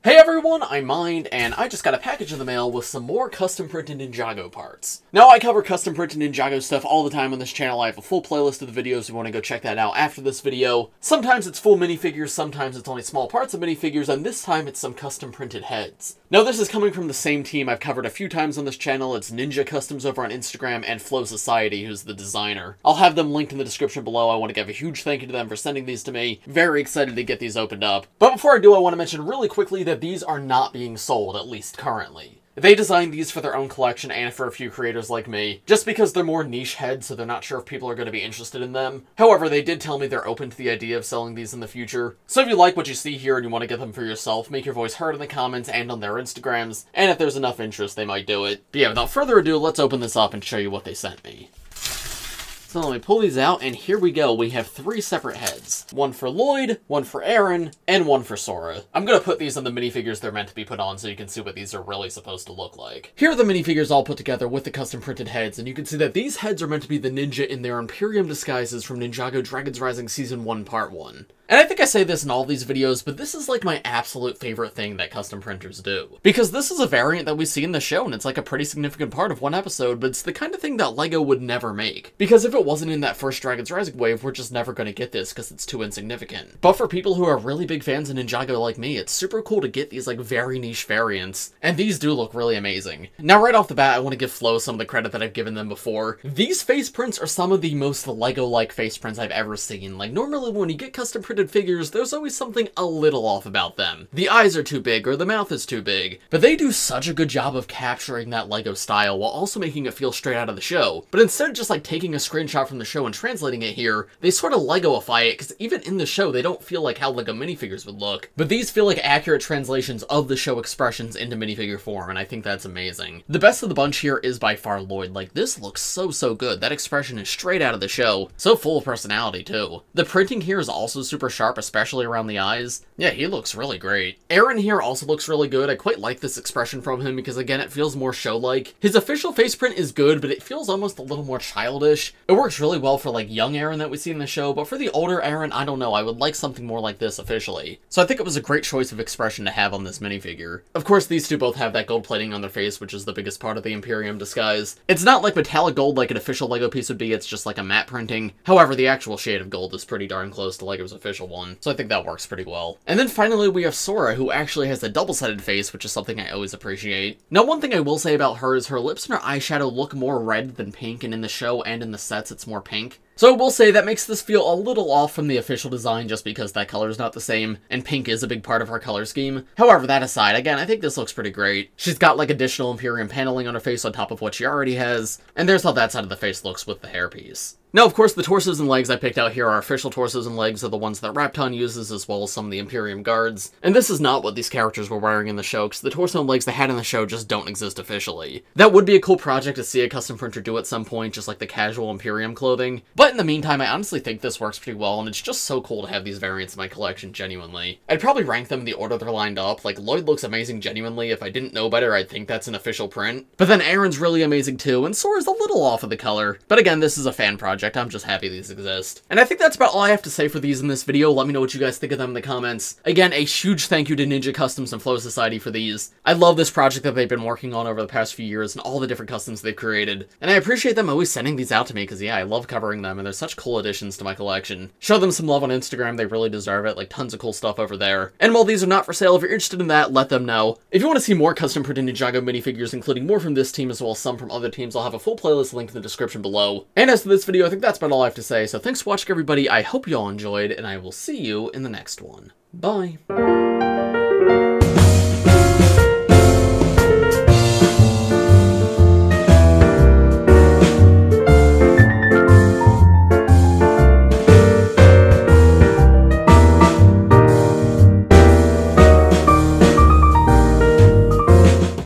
Hey everyone, I'm Mind, and I just got a package in the mail with some more custom printed Ninjago parts. Now, I cover custom printed Ninjago stuff all the time on this channel. I have a full playlist of the videos if you want to go check that out after this video. Sometimes it's full minifigures, sometimes it's only small parts of minifigures, and this time it's some custom printed heads. Now, this is coming from the same team I've covered a few times on this channel. It's Ninja Customz over on Instagram and Flow Society, who's the designer. I'll have them linked in the description below. I want to give a huge thank you to them for sending these to me. Very excited to get these opened up. But before I do, I want to mention really quickly that these are not being sold, at least currently. They designed these for their own collection and for a few creators like me, just because they're more niche heads, so they're not sure if people are going to be interested in them. However, they did tell me they're open to the idea of selling these in the future. So if you like what you see here and you want to get them for yourself, make your voice heard in the comments and on their Instagrams, and if there's enough interest, they might do it. But yeah, without further ado, let's open this up and show you what they sent me. So let me pull these out, and here we go. We have 3 separate heads. One for Lloyd, one for Arin, and one for Sora. I'm going to put these on the minifigures they're meant to be put on so you can see what these are really supposed to look like. Here are the minifigures all put together with the custom printed heads, and you can see that these heads are meant to be the ninja in their Imperium disguises from Ninjago Dragons Rising Season 1 Part 1. And I think I say this in all these videos, but this is like my absolute favorite thing that custom printers do. Because this is a variant that we see in the show, and it's like a pretty significant part of one episode, but it's the kind of thing that LEGO would never make. Because if it wasn't in that first Dragons Rising wave, we're just never going to get this because it's too insignificant. But for people who are really big fans of Ninjago like me, it's super cool to get these like very niche variants. And these do look really amazing. Now right off the bat, I want to give Flow some of the credit that I've given them before. These face prints are some of the most LEGO-like face prints I've ever seen. Like normally when you get custom printed figures, there's always something a little off about them. The eyes are too big or the mouth is too big. But they do such a good job of capturing that LEGO style while also making it feel straight out of the show. But instead of just like taking a screenshot from the show and translating it here, they sort of LEGOify it, because even in the show they don't feel like how LEGO minifigures would look. But these feel like accurate translations of the show expressions into minifigure form, and I think that's amazing. The best of the bunch here is by far Lloyd. Like, this looks so good. That expression is straight out of the show. So full of personality too. The printing here is also super sharp, especially around the eyes. Yeah, he looks really great. Arin here also looks really good. I quite like this expression from him because again, it feels more show-like. His official face print is good, but it feels almost a little more childish. It works really well for like young Arin that we see in the show, but for the older Arin, I don't know, I would like something more like this officially. So I think it was a great choice of expression to have on this minifigure. Of course, these two both have that gold plating on their face, which is the biggest part of the Imperium disguise. It's not like metallic gold like an official LEGO piece would be, it's just like a matte printing. However, the actual shade of gold is pretty darn close to LEGO's official one, so I think that works pretty well. And then finally we have Sora, who actually has a double-sided face, which is something I always appreciate. Now, one thing I will say about her is her lips and her eyeshadow look more red than pink, and in the show and in the sets it's more pink. So I will say that makes this feel a little off from the official design just because that color is not the same, and pink is a big part of her color scheme. However, that aside, again, I think this looks pretty great. She's got like additional Imperium paneling on her face on top of what she already has, and there's how that side of the face looks with the hairpiece. Now, of course, the torsos and legs I picked out here are official torsos and legs are the ones that Rapton uses, as well as some of the Imperium guards. And this is not what these characters were wearing in the show, because the torso and legs they had in the show just don't exist officially. That would be a cool project to see a custom printer do at some point, just like the casual Imperium clothing. But in the meantime, I honestly think this works pretty well, and it's just so cool to have these variants in my collection, genuinely. I'd probably rank them in the order they're lined up. Like, Lloyd looks amazing genuinely. If I didn't know better, I'd think that's an official print. But then Arin's really amazing too, and Sora's a little off of the color. But again, this is a fan project. I'm just happy these exist. And I think that's about all I have to say for these in this video. Let me know what you guys think of them in the comments. Again, a huge thank you to Ninja Customz and Flow Society for these. I love this project that they've been working on over the past few years and all the different customs they've created. And I appreciate them always sending these out to me because, yeah, I love covering them and they're such cool additions to my collection. Show them some love on Instagram. They really deserve it. Like, tons of cool stuff over there. And while these are not for sale, if you're interested in that, let them know. If you want to see more custom printed Ninjago minifigures, including more from this team as well as some from other teams, I'll have a full playlist linked in the description below. And as for this video, I think that's about all I have to say. So thanks for watching, everybody. I hope you all enjoyed, and I will see you in the next one. Bye.